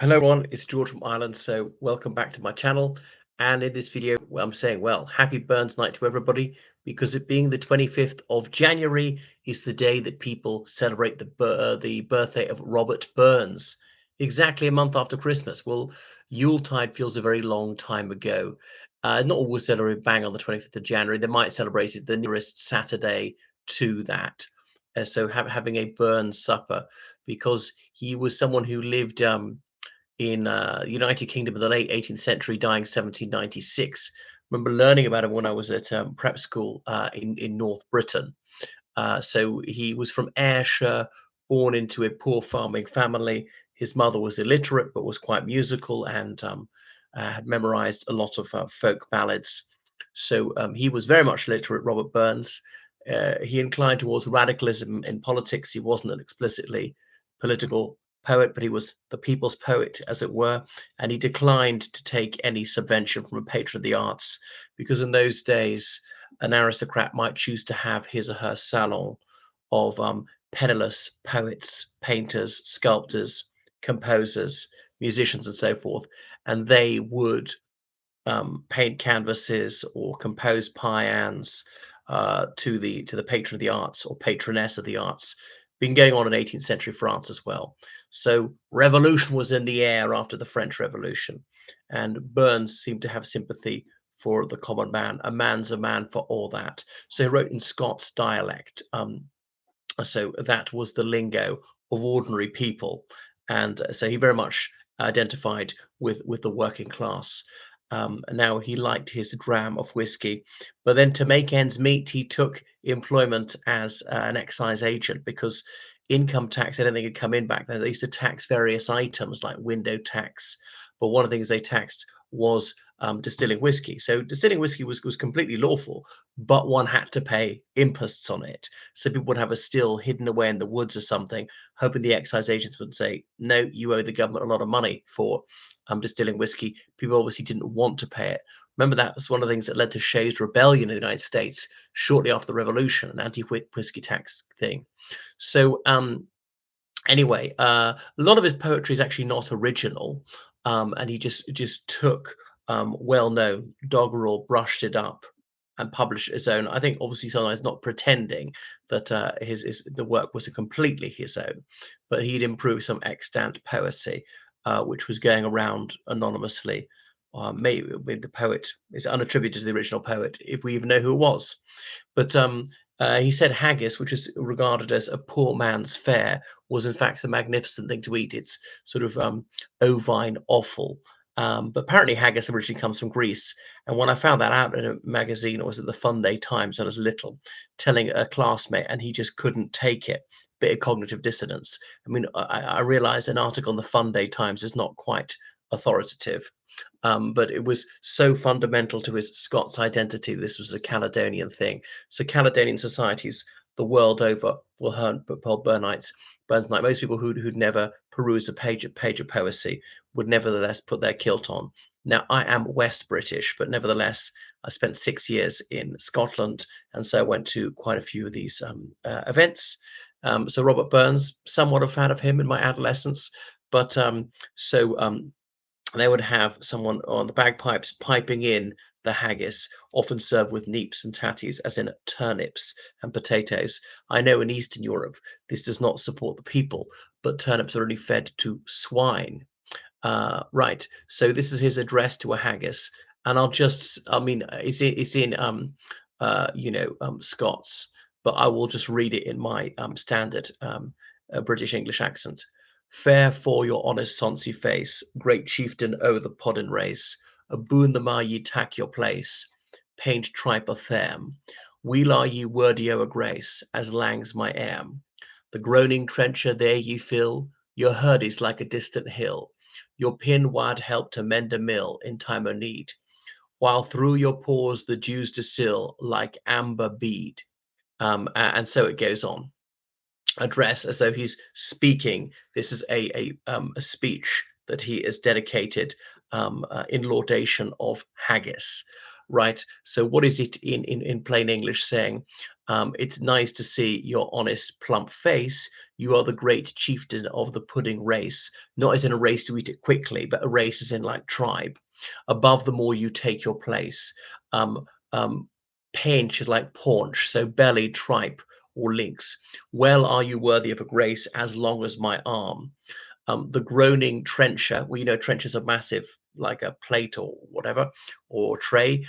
Hello everyone, it's George from Ireland. So welcome back to my channel. And in this video, I'm saying, well, happy Burns Night to everybody, because it being the 25th of January is the day that people celebrate the birthday of Robert Burns, exactly a month after Christmas. Well, Yuletide feels a very long time ago. Not always celebrated bang on the 25th of January. They might celebrate it the nearest Saturday to that. Having a Burns supper, because he was someone who lived in United Kingdom in the late 18th century, dying 1796. Remember learning about him when I was at prep school in North Britain. So he was from Ayrshire, born into a poor farming family. His mother was illiterate but was quite musical and had memorized a lot of folk ballads. So he was very much literate, Robert Burns. He inclined towards radicalism in politics. He wasn't an explicitly political poet, but he was the people's poet, as it were. And he declined to take any subvention from a patron of the arts, because in those days, an aristocrat might choose to have his or her salon of penniless poets, painters, sculptors, composers, musicians, and so forth, and they would paint canvases or compose paeans to the patron of the arts or patroness of the arts. Been going on in 18th century France as well. So revolution was in the air after the French Revolution, and Burns seemed to have sympathy for the common man. A man's a man for all that. So he wrote in Scots dialect. So that was the lingo of ordinary people, and so he very much identified with the working class. Now he liked his dram of whiskey, but then to make ends meet, he took employment as an excise agent, because income tax, I don't think, had come in back then. They used to tax various items like window tax, but one of the things they taxed was distilling whiskey. So distilling whiskey was completely lawful, but one had to pay imposts on it. So people would have a still hidden away in the woods or something, hoping the excise agents would say, "No, you owe the government a lot of money for distilling whiskey." People obviously didn't want to pay it. Remember, that was one of the things that led to Shays' Rebellion in the United States shortly after the Revolution, an anti-whiskey tax thing. So anyway, a lot of his poetry is actually not original, and he just took well-known doggerel, brushed it up, and published his own. I think obviously sometimes not pretending that his the work was completely his own, but he'd improved some extant poesy, which was going around anonymously. Maybe with the poet is unattributed to the original poet, if we even know who it was. But he said haggis, which is regarded as a poor man's fare, was in fact a magnificent thing to eat. It's sort of ovine offal. But apparently haggis originally comes from Greece. And when I found that out in a magazine, or was it the Fun Day Times when I was little, telling a classmate, and he just couldn't take it. Bit of cognitive dissonance. I mean, I realized an article in the Fun Day Times is not quite authoritative. But it was so fundamental to his Scots identity. This was a Caledonian thing. So Caledonian societies the world over will hold Burns Night. Most people who'd never perused a page of poesy would nevertheless put their kilt on. Now, I am West British, but nevertheless, I spent 6 years in Scotland, and so I went to quite a few of these events. So Robert Burns, somewhat a fan of him in my adolescence, but they would have someone on the bagpipes piping in the haggis, often served with neeps and tatties, as in turnips and potatoes. I know in Eastern Europe this does not support the people, but turnips are only fed to swine. Right. So this is his address to a haggis, and I mean, it's in Scots, but I will just read it in my standard British English accent. Fair for your honest sonsy face, great chieftain o' the Podden race, aboon the ma ye tak your place, paint tripe o' them. Weel are ye wordy o' a grace, as langs my am. The groaning trencher there ye fill, your herd is like a distant hill. Your pin wad help to mend a mill in time o' need, while through your pores the dews distil like amber bead. And so it goes on. Address as though he's speaking. This is a speech that he is dedicated in laudation of haggis, right? So what is it in plain English saying? It's nice to see your honest, plump face. You are the great chieftain of the pudding race. Not as in a race to eat it quickly, but a race as in like tribe. Above them all, you take your place. Um, um, Paunch is like paunch, so belly, tripe, or links. Well are you worthy of a grace as long as my arm. The groaning trencher, well, you know, trenchers are massive, like a plate or whatever, or tray.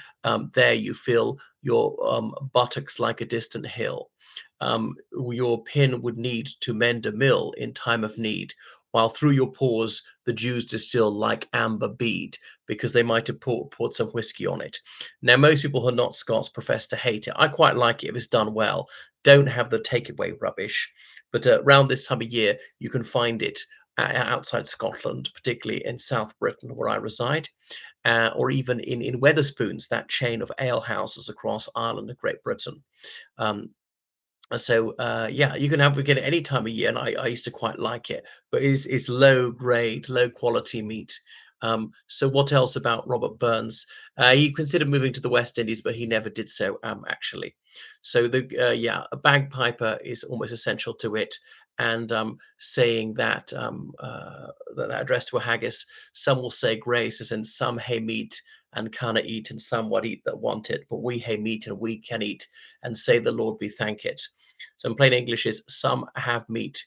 There you feel your buttocks like a distant hill. Your pin would need to mend a mill in time of need, while through your pores the Jews distill like amber bead, because they might have poured some whiskey on it. Now, most people who are not Scots profess to hate it. I quite like it if it's done well. Don't have the takeaway rubbish. But around this time of year, you can find it outside Scotland, particularly in South Britain, where I reside, or even in Weatherspoons, that chain of ale houses across Ireland and Great Britain. Um, yeah, you can have it any time of year, and I used to quite like it, but it's low grade, low quality meat. So what else about Robert Burns? He considered moving to the West Indies, but he never did so, actually. So yeah, a bagpiper is almost essential to it. And saying that, that address to a haggis, some will say grace, as in some hay meat and canna eat, and some what eat that want it, but we hay meat and we can eat, and say the Lord be thank it. So in plain English is some have meat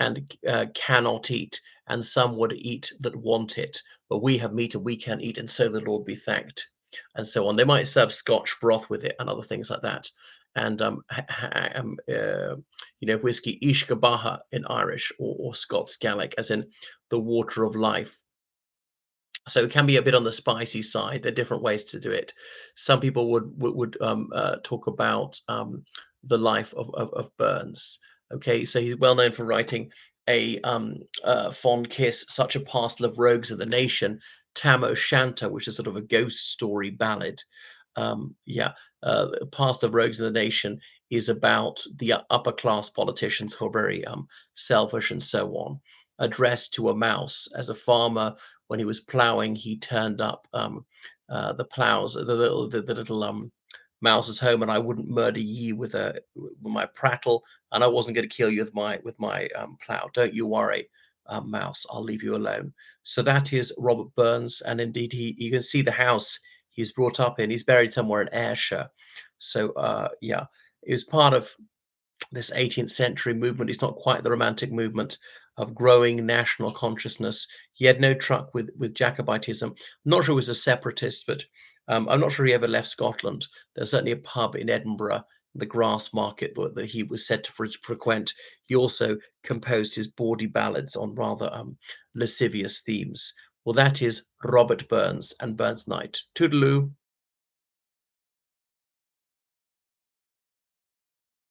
and cannot eat, and some would eat that want it. But we have meat and we can eat, and so the Lord be thanked, and so on. They might serve Scotch broth with it and other things like that. And you know, whiskey Ishkabaha in Irish, or Scots Gaelic, as in the water of life. So it can be a bit on the spicy side. There are different ways to do it. Some people would talk about the life of Burns. Okay, so he's well known for writing Fond Kiss, Such a Parcel of Rogues of the Nation, Tam O'Shanter, which is sort of a ghost story ballad. Yeah, Past of Rogues of the Nation is about the upper class politicians who are very selfish and so on, addressed to a mouse. As a farmer, when he was plowing, he turned up the plows, the little mouse's home, and I wouldn't murder ye with my prattle, and I wasn't going to kill you with my plow. Don't you worry, mouse. I'll leave you alone. So that is Robert Burns, and indeed, you can see the house he's brought up in. He's buried somewhere in Ayrshire. So yeah, it was part of this 18th century movement. It's not quite the romantic movement of growing national consciousness. He had no truck with Jacobitism. I'm not sure he was a separatist, but I'm not sure he ever left Scotland. There's certainly a pub in Edinburgh, the Grass Market, that he was said to frequent. He also composed his bawdy ballads on rather lascivious themes. Well, that is Robert Burns and Burns Night. Toodaloo.